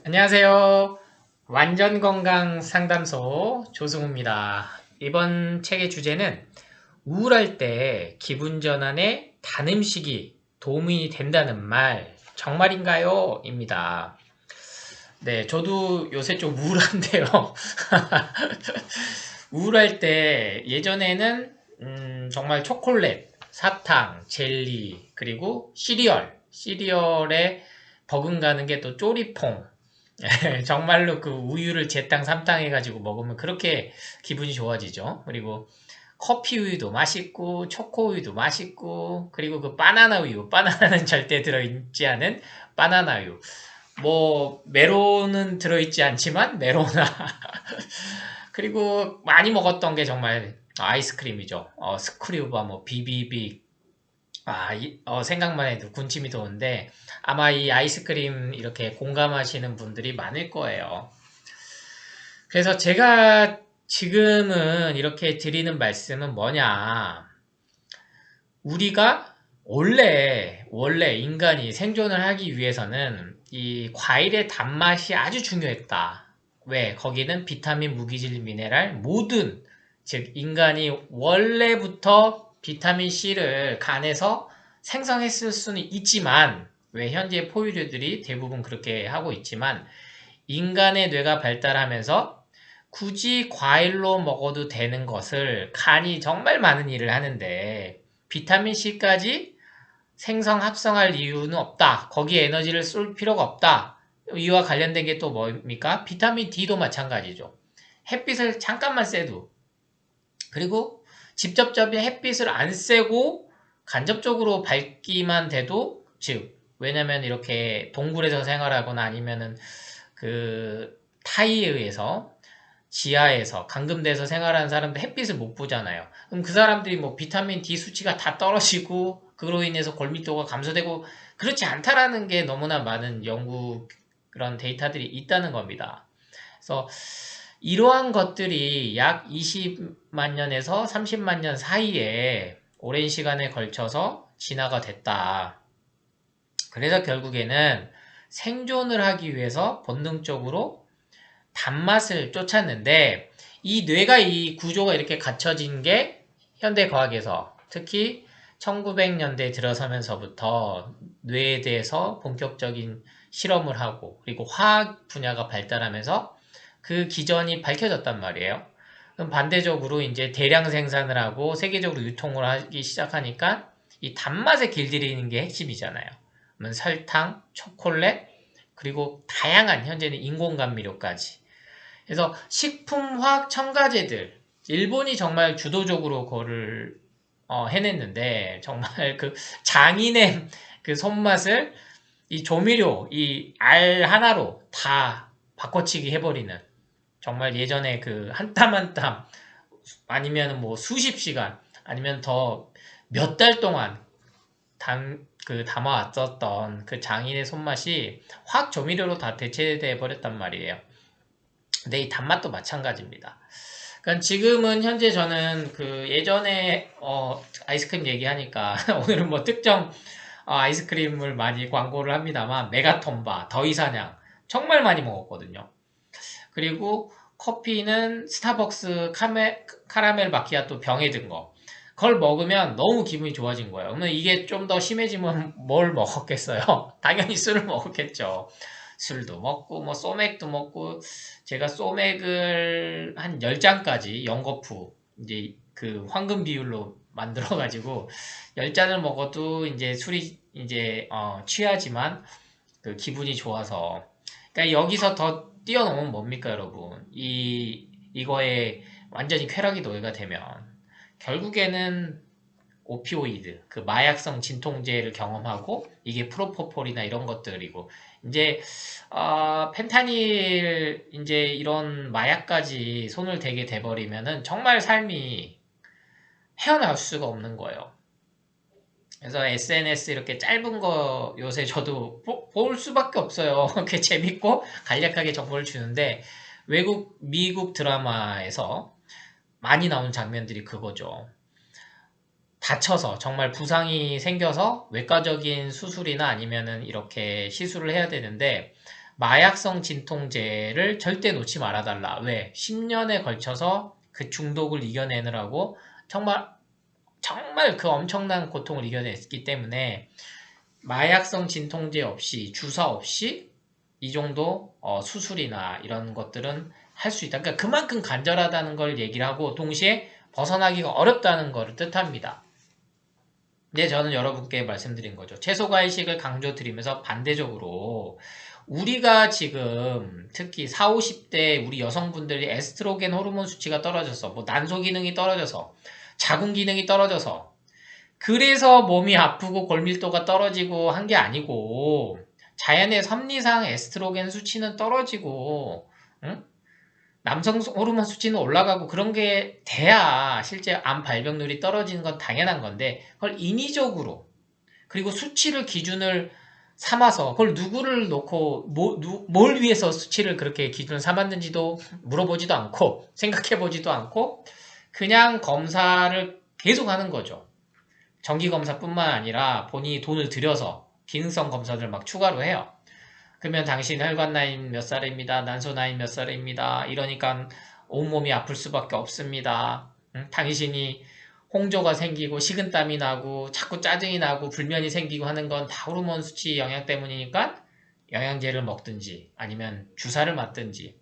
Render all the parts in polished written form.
안녕하세요. 완전건강 상담소 조승우입니다. 이번 책의 주제는 우울할 때 기분 전환에 단 음식이 도움이 된다는 말 정말인가요? 입니다. 네, 저도 요새 좀 우울한데요. 우울할 때 예전에는 정말 초콜릿, 사탕, 젤리, 그리고 시리얼에 버금가는 게 또 쪼리퐁. 정말로 그 우유를 제 땅 삼땅 해가지고 먹으면 그렇게 기분이 좋아지죠. 그리고 커피 우유도 맛있고, 초코 우유도 맛있고, 그리고 그 바나나 우유, 바나나는 절대 들어있지 않은 바나나 우유. 뭐, 메론은 들어있지 않지만, 메로나. 그리고 많이 먹었던 게 정말 아이스크림이죠. 스크류바, 뭐, 비비빅. 생각만 해도 군침이 도는데, 아마 이 아이스크림 이렇게 공감하시는 분들이 많을 거예요. 그래서 제가 지금은 이렇게 드리는 말씀은 뭐냐. 우리가 원래 인간이 생존을 하기 위해서는 이 과일의 단맛이 아주 중요했다. 왜? 거기는 비타민, 무기질, 미네랄 모든 즉 인간이 원래부터 비타민 C를 간에서 생성했을 수는 있지만 왜 현재 포유류들이 대부분 그렇게 하고 있지만 인간의 뇌가 발달하면서 굳이 과일로 먹어도 되는 것을 간이 정말 많은 일을 하는데 비타민C까지 생성 합성할 이유는 없다. 거기에 에너지를 쏠 필요가 없다. 이와 관련된 게 또 뭡니까? 비타민 D도 마찬가지죠. 햇빛을 잠깐만 쐬도 그리고 직접적인 햇빛을 안 쐬고 간접적으로 밝기만 돼도 즉 왜냐면 이렇게 동굴에서 생활하거나 아니면은 그 타이에 의해서 지하에서 감금돼서 생활하는 사람들 햇빛을 못 보잖아요. 그럼 그 사람들이 뭐 비타민 D 수치가 다 떨어지고 그로 인해서 골밀도가 감소되고 그렇지 않다라는 게 너무나 많은 연구 그런 데이터들이 있다는 겁니다. 그래서 이러한 것들이 약 20만 년에서 30만 년 사이에 오랜 시간에 걸쳐서 진화가 됐다. 그래서 결국에는 생존을 하기 위해서 본능적으로 단맛을 쫓았는데 이 뇌가 이 구조가 이렇게 갖춰진 게 현대과학에서 특히 1900년대 들어서면서부터 뇌에 대해서 본격적인 실험을 하고 그리고 화학 분야가 발달하면서 그 기전이 밝혀졌단 말이에요. 그럼 반대적으로 이제 대량 생산을 하고 세계적으로 유통을 하기 시작하니까 이 단맛에 길들이는 게 핵심이잖아요. 그러면 설탕, 초콜릿, 그리고 다양한 현재는 인공 감미료까지. 그래서 식품화학 첨가제들 일본이 정말 주도적으로 그거를 해냈는데 정말 그 장인의 그 손맛을 이 조미료 이 알 하나로 다 바꿔치기 해버리는 정말 예전에 그 한 땀 한 땀 아니면 뭐 수십 시간 아니면 더 몇 달 동안 담아왔었던 그 장인의 손맛이 화학 조미료로 다 대체돼 버렸단 말이에요. 근데 이 단맛도 마찬가지입니다. 그러니까 지금은 현재 저는 그 예전에 아이스크림 얘기하니까 오늘은 뭐 특정 아이스크림을 많이 광고를 합니다만 메가톤바, 더이사냥 정말 많이 먹었거든요. 그리고 커피는 스타벅스 카라멜 마키아토 병에 든 거. 그걸 먹으면 너무 기분이 좋아진 거예요. 그러면 이게 좀 더 심해지면 뭘 먹었겠어요? 당연히 술을 먹었겠죠. 술도 먹고 뭐 소맥도 먹고 제가 소맥을 한 10잔까지 연거푸 이제 그 황금 비율로 만들어 가지고 10잔을 먹어도 이제 술이 이제 취하지만 그 기분이 좋아서 그러니까 여기서 더 뛰어넘으면 뭡니까 여러분 이거에 완전히 쾌락이 노예가 되면 결국에는 오피오이드, 그 마약성 진통제를 경험하고 이게 프로포폴이나 이런 것들이고 이제 펜타닐 이제 이런 마약까지 손을 대게 돼버리면은 정말 삶이 헤어나올 수가 없는 거예요. 그래서 SNS 이렇게 짧은 거 요새 저도 볼 수밖에 없어요. 그게 재밌고 간략하게 정보를 주는데 미국 드라마에서 많이 나온 장면들이 그거죠. 다쳐서 정말 부상이 생겨서 외과적인 수술이나 아니면은 이렇게 시술을 해야 되는데 마약성 진통제를 절대 놓지 말아달라. 왜? 10년에 걸쳐서 그 중독을 이겨내느라고 정말 그 엄청난 고통을 이겨냈기 때문에 마약성 진통제 없이 주사 없이 이 정도 수술이나 이런 것들은 할 수 있다. 그러니까 그만큼 간절하다는 걸 얘기를 하고 동시에 벗어나기가 어렵다는 걸 뜻합니다. 근데 저는 여러분께 말씀드린 거죠. 채소과일식을 강조드리면서 반대적으로 우리가 지금 특히 40, 50대 우리 여성분들이 에스트로겐 호르몬 수치가 떨어져서 뭐 난소 기능이 떨어져서 자궁 기능이 떨어져서 그래서 몸이 아프고 골밀도가 떨어지고 한 게 아니고 자연의 섭리상 에스트로겐 수치는 떨어지고 응? 남성 호르몬 수치는 올라가고 그런 게 돼야 실제 암 발병률이 떨어지는 건 당연한 건데 그걸 인위적으로 그리고 수치를 기준을 삼아서 그걸 누구를 놓고 뭘 위해서 수치를 그렇게 기준을 삼았는지도 물어보지도 않고 생각해보지도 않고 그냥 검사를 계속 하는 거죠. 정기검사뿐만 아니라 본인이 돈을 들여서 기능성 검사들 막 추가로 해요. 그러면 당신 혈관 나이 몇 살입니다. 난소 나이 몇 살입니다. 이러니까 온몸이 아플 수밖에 없습니다. 응? 당신이 홍조가 생기고 식은땀이 나고 자꾸 짜증이 나고 불면이 생기고 하는 건 다 호르몬 수치 영향 때문이니까 영양제를 먹든지 아니면 주사를 맞든지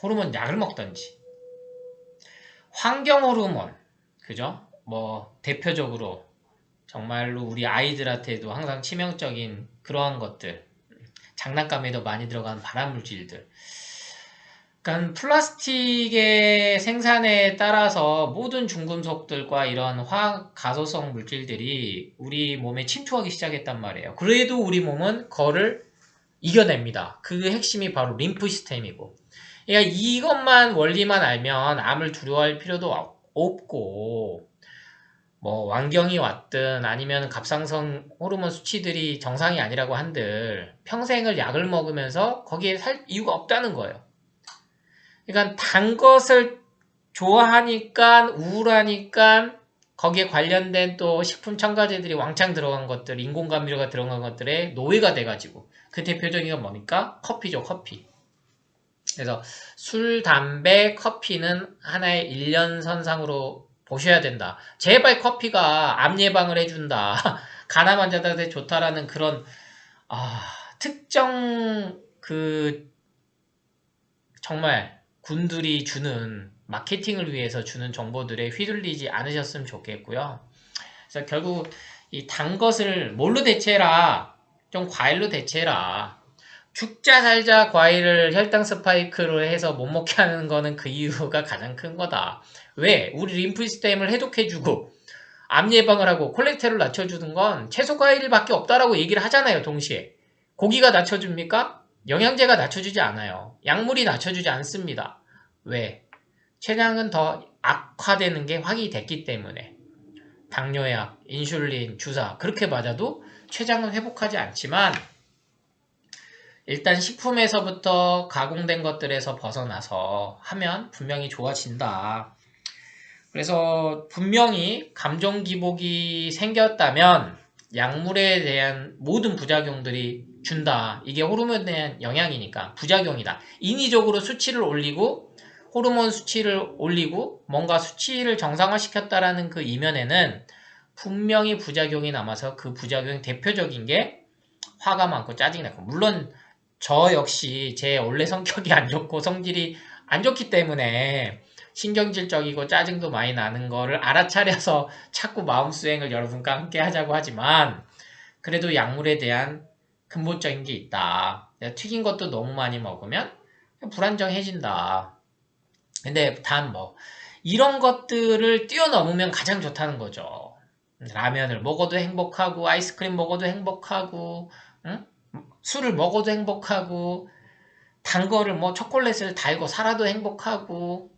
호르몬 약을 먹든지 환경 호르몬 그죠? 뭐 대표적으로 정말로 우리 아이들한테도 항상 치명적인 그러한 것들 장난감에도 많이 들어가는 발암물질들 그러니까 플라스틱의 생산에 따라서 모든 중금속들과 이런 화학 가소성 물질들이 우리 몸에 침투하기 시작했단 말이에요. 그래도 우리 몸은 그거를 이겨냅니다. 그 핵심이 바로 림프 시스템이고 그러니까 이것만 원리만 알면 암을 두려워할 필요도 없고 뭐 완경이 왔든 아니면 갑상선 호르몬 수치들이 정상이 아니라고 한들 평생을 약을 먹으면서 거기에 살 이유가 없다는 거예요. 그러니까 단 것을 좋아하니까 우울하니까 거기에 관련된 또 식품 첨가제들이 왕창 들어간 것들, 인공감미료가 들어간 것들에 노예가 돼가지고 그 대표적인 건 뭡니까? 커피죠, 커피. 그래서 술, 담배, 커피는 하나의 일련선상으로 보셔야 된다. 제발 커피가 암 예방을 해준다. 간암 환자들한테 좋다라는 그런 특정 그 정말 군들이 주는 마케팅을 위해서 주는 정보들에 휘둘리지 않으셨으면 좋겠고요. 그래서 결국 이 단 것을 뭘로 대체해라. 좀 과일로 대체해라. 죽자 살자 과일을 혈당 스파이크로 해서 못 먹게 하는 거는 그 이유가 가장 큰 거다. 왜? 우리 림프 시스템을 해독해주고 암 예방을 하고 콜레스테롤 낮춰주는 건 채소 과일밖에 없다라고 얘기를 하잖아요. 동시에. 고기가 낮춰줍니까? 영양제가 낮춰주지 않아요. 약물이 낮춰주지 않습니다. 왜? 췌장은 더 악화되는 게 확인이 됐기 때문에 당뇨약, 인슐린, 주사 그렇게 맞아도 췌장은 회복하지 않지만 일단 식품에서부터 가공된 것들에서 벗어나서 하면 분명히 좋아진다. 그래서 분명히 감정 기복이 생겼다면 약물에 대한 모든 부작용들이 준다. 이게 호르몬에 대한 영향이니까 부작용이다. 인위적으로 수치를 올리고 호르몬 수치를 올리고 뭔가 수치를 정상화시켰다라는 그 이면에는 분명히 부작용이 남아서 그 부작용 대표적인 게 화가 많고 짜증이 나고 물론 저 역시 제 원래 성격이 안 좋고 성질이 안 좋기 때문에 신경질적이고 짜증도 많이 나는 거를 알아차려서 자꾸 마음수행을 여러분과 함께 하자고 하지만 그래도 약물에 대한 근본적인 게 있다. 튀긴 것도 너무 많이 먹으면 불안정해진다. 근데 단 뭐 이런 것들을 뛰어넘으면 가장 좋다는 거죠. 라면을 먹어도 행복하고 아이스크림 먹어도 행복하고 응? 술을 먹어도 행복하고 단 거를 뭐 초콜릿을 달고 살아도 행복하고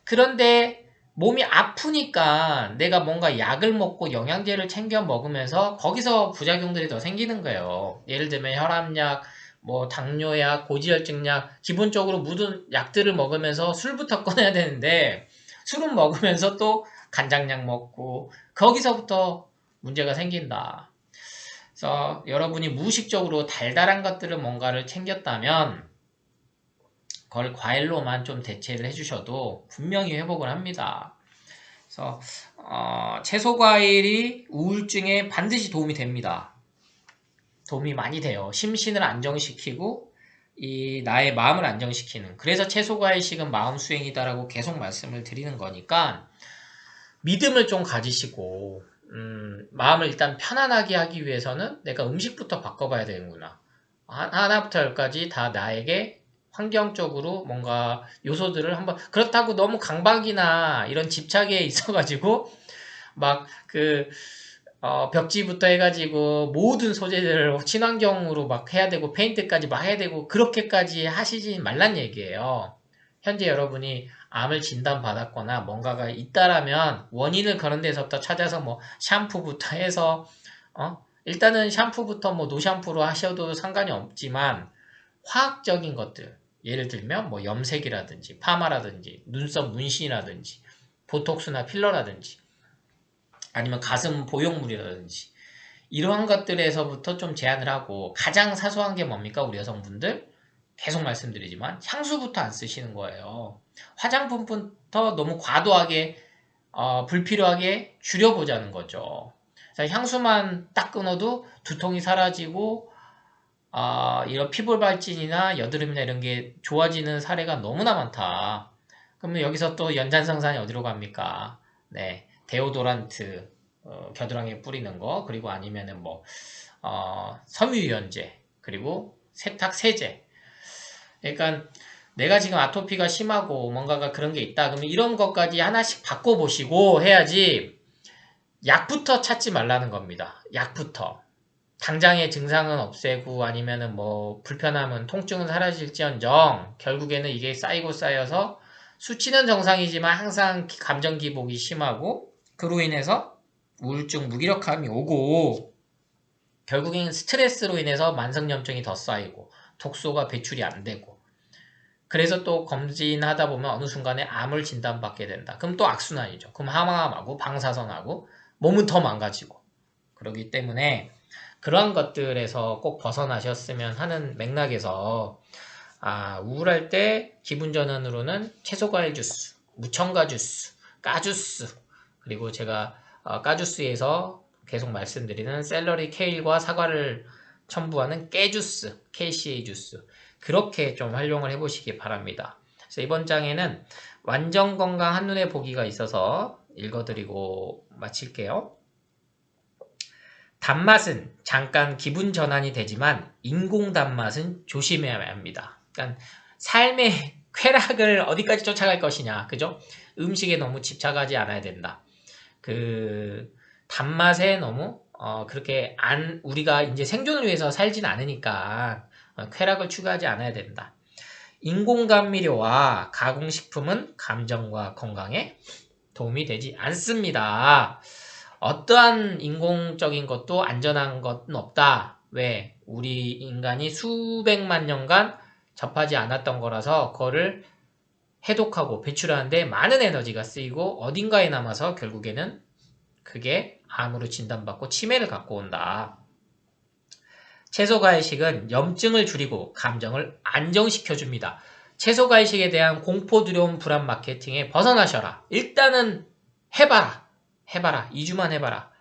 그런데 몸이 아프니까 내가 뭔가 약을 먹고 영양제를 챙겨 먹으면서 거기서 부작용들이 더 생기는 거예요. 예를 들면 혈압약, 뭐 당뇨약, 고지혈증약 기본적으로 모든 약들을 먹으면서 술부터 꺼내야 되는데 술은 먹으면서 또 간장약 먹고 거기서부터 문제가 생긴다. 그래서 여러분이 무의식적으로 달달한 것들을 뭔가를 챙겼다면 그걸 과일로만 좀 대체를 해주셔도 분명히 회복을 합니다. 그래서 채소 과일이 우울증에 반드시 도움이 됩니다. 도움이 많이 돼요. 심신을 안정시키고 나의 마음을 안정시키는. 그래서 채소 과일식은 마음 수행이다라고 계속 말씀을 드리는 거니까 믿음을 좀 가지시고 마음을 일단 편안하게 하기 위해서는 내가 음식부터 바꿔봐야 되는구나. 하나부터 열까지 다 나에게 환경적으로 뭔가 요소들을 한번 그렇다고 너무 강박이나 이런 집착에 있어가지고 막 벽지부터 해가지고 모든 소재들을 친환경으로 막 해야 되고 페인트까지 막 해야 되고 그렇게까지 하시지 말란 얘기예요. 현재 여러분이 암을 진단받았거나 뭔가가 있다라면 원인을 그런 데서부터 찾아서 뭐 샴푸부터 해서 일단은 샴푸부터 뭐 노샴푸로 하셔도 상관이 없지만 화학적인 것들 예를 들면 뭐 염색이라든지 파마라든지 눈썹 문신이라든지 보톡스나 필러라든지 아니면 가슴 보형물이라든지 이러한 것들에서부터 좀 제한을 하고 가장 사소한 게 뭡니까? 우리 여성분들 계속 말씀드리지만 향수부터 안 쓰시는 거예요. 화장품부터 너무 과도하게 불필요하게 줄여보자는 거죠. 향수만 딱 끊어도 두통이 사라지고 이런 피부 발진이나 여드름이나 이런 게 좋아지는 사례가 너무나 많다. 그러면 여기서 또 연장선상이 어디로 갑니까? 네, 데오도란트 겨드랑이에 뿌리는 거 그리고 아니면은 뭐 섬유유연제 그리고 세탁 세제. 그러니까 내가 지금 아토피가 심하고 뭔가가 그런 게 있다. 그러면 이런 것까지 하나씩 바꿔보시고 해야지 약부터 찾지 말라는 겁니다. 약부터. 당장의 증상은 없애고 아니면은 뭐 불편함은 통증은 사라질지언정 결국에는 이게 쌓이고 쌓여서 수치는 정상이지만 항상 감정 기복이 심하고 그로 인해서 우울증 무기력함이 오고 결국에는 스트레스로 인해서 만성염증이 더 쌓이고 독소가 배출이 안 되고 그래서 또 검진하다 보면 어느 순간에 암을 진단받게 된다. 그럼 또 악순환이죠. 그럼 항암하고 방사선하고 몸은 더 망가지고 그렇기 때문에 그러한 것들에서 꼭 벗어나셨으면 하는 맥락에서 우울할 때 기분 전환으로는 채소과일 주스, 무첨가 주스, 까주스 그리고 제가 까주스에서 계속 말씀드리는 샐러리, 케일과 사과를 첨부하는 깨주스, KCA 주스 그렇게 좀 활용을 해보시기 바랍니다. 그래서 이번 장에는 완전 건강 한눈에 보기가 있어서 읽어드리고 마칠게요. 단맛은 잠깐 기분 전환이 되지만 인공 단맛은 조심해야 합니다. 그러니까 삶의 쾌락을 어디까지 쫓아갈 것이냐, 그죠? 음식에 너무 집착하지 않아야 된다. 단맛에 너무 그렇게 우리가 이제 생존을 위해서 살진 않으니까 쾌락을 추구하지 않아야 된다. 인공 감미료와 가공식품은 감정과 건강에 도움이 되지 않습니다. 어떠한 인공적인 것도 안전한 것은 없다. 왜? 우리 인간이 수백만 년간 접하지 않았던 거라서 그거를 해독하고 배출하는데 많은 에너지가 쓰이고 어딘가에 남아서 결국에는 그게 암으로 진단받고 치매를 갖고 온다. 채소과일식은 염증을 줄이고 감정을 안정시켜줍니다. 채소과일식에 대한 공포, 두려움, 불안 마케팅에 벗어나셔라. 일단은 해봐라. 2주만 해봐라.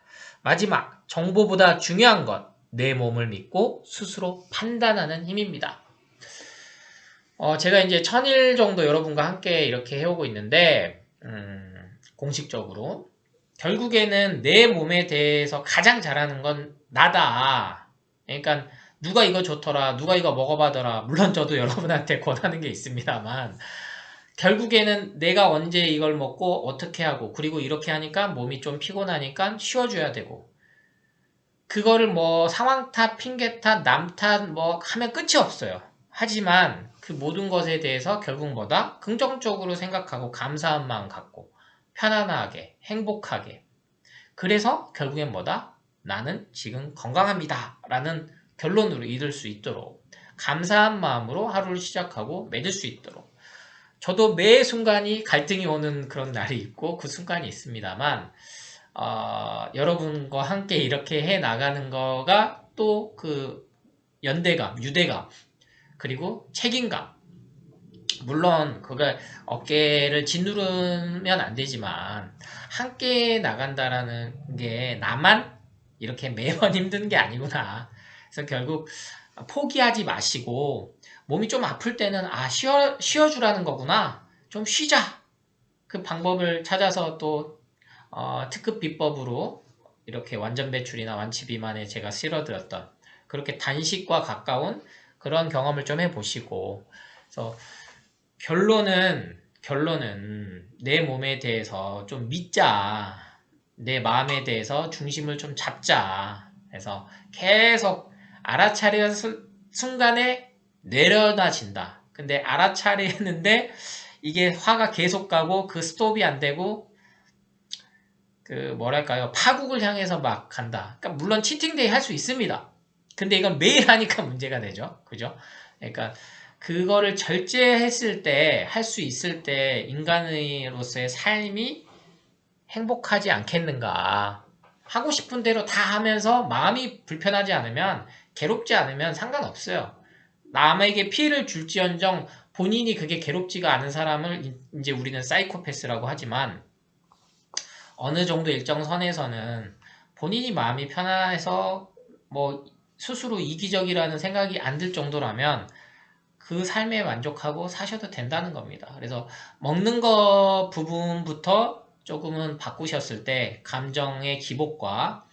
마지막, 정보보다 중요한 것, 내 몸을 믿고 스스로 판단하는 힘입니다. 제가 이제 1000일 정도 여러분과 함께 이렇게 해오고 있는데, 공식적으로. 결국에는 내 몸에 대해서 가장 잘하는 건 나다. 그러니까 누가 이거 좋더라, 누가 이거 먹어봐더라. 물론 저도 여러분한테 권하는 게 있습니다만 결국에는 내가 언제 이걸 먹고 어떻게 하고 그리고 이렇게 하니까 몸이 좀 피곤하니까 쉬어줘야 되고 그거를 뭐 상황 탓, 핑계 탓, 남 탓 뭐 하면 끝이 없어요. 하지만 그 모든 것에 대해서 결국 뭐다? 긍정적으로 생각하고 감사한 마음 갖고 편안하게 행복하게 그래서 결국엔 뭐다? 나는 지금 건강합니다. 라는 결론으로 이룰 수 있도록 감사한 마음으로 하루를 시작하고 맺을 수 있도록 저도 매 순간이 갈등이 오는 그런 날이 있고 그 순간이 있습니다만 여러분과 함께 이렇게 해 나가는 거가 또 그 연대감, 유대감, 그리고 책임감. 물론 그걸 어깨를 짓누르면 안 되지만 함께 나간다라는 게 나만 이렇게 매번 힘든 게 아니구나. 그래서 결국 포기하지 마시고 몸이 좀 아플 때는 쉬어주라는 거구나. 좀 쉬자. 그 방법을 찾아서 또 특급 비법으로 이렇게 완전 배출이나 완치 비만에 제가 실어드렸던 그렇게 단식과 가까운 그런 경험을 좀 해보시고, 그래서 결론은 내 몸에 대해서 좀 믿자. 내 마음에 대해서 중심을 좀 잡자. 그래서 계속 알아차리는 순간에 내려놔진다. 근데 알아차리는데 이게 화가 계속 가고 그 스톱이 안 되고 그 뭐랄까요, 파국을 향해서 막 간다. 그러니까 물론 치팅데이 할 수 있습니다. 근데 이건 매일 하니까 문제가 되죠. 그죠? 그러니까 그거를 절제했을 때, 할 수 있을 때 인간으로서의 삶이 행복하지 않겠는가. 하고 싶은 대로 다 하면서 마음이 불편하지 않으면, 괴롭지 않으면 상관없어요. 남에게 피해를 줄지언정 본인이 그게 괴롭지가 않은 사람을 이제 우리는 사이코패스라고 하지만, 어느 정도 일정 선에서는 본인이 마음이 편해서 뭐 스스로 이기적이라는 생각이 안 들 정도라면 그 삶에 만족하고 사셔도 된다는 겁니다. 그래서 먹는 거 부분부터 조금은 바꾸셨을 때 감정의 기복과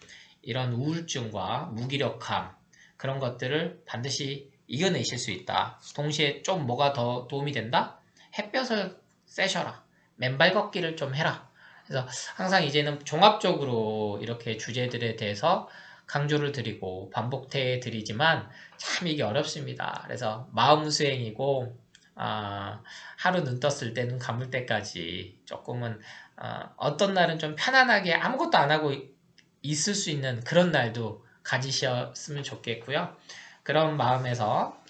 이런 우울증과 무기력함, 그런 것들을 반드시 이겨내실 수 있다. 동시에 좀 뭐가 더 도움이 된다? 햇볕을 쐬셔라. 맨발 걷기를 좀 해라. 그래서 항상 이제는 종합적으로 이렇게 주제들에 대해서 강조를 드리고 반복해 드리지만 참 이게 어렵습니다. 그래서 마음 수행이고, 하루 눈 떴을 때 눈 감을 때까지 조금은 어떤 날은 좀 편안하게 아무것도 안 하고 있을 수 있는 그런 날도 가지셨으면 좋겠고요. 그런 마음에서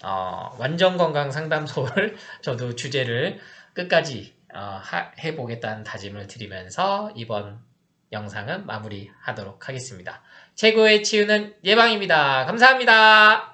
완전 건강 상담소를 저도 주제를 끝까지 해보겠다는 다짐을 드리면서 이번 영상은 마무리하도록 하겠습니다. 최고의 치유는 예방입니다. 감사합니다.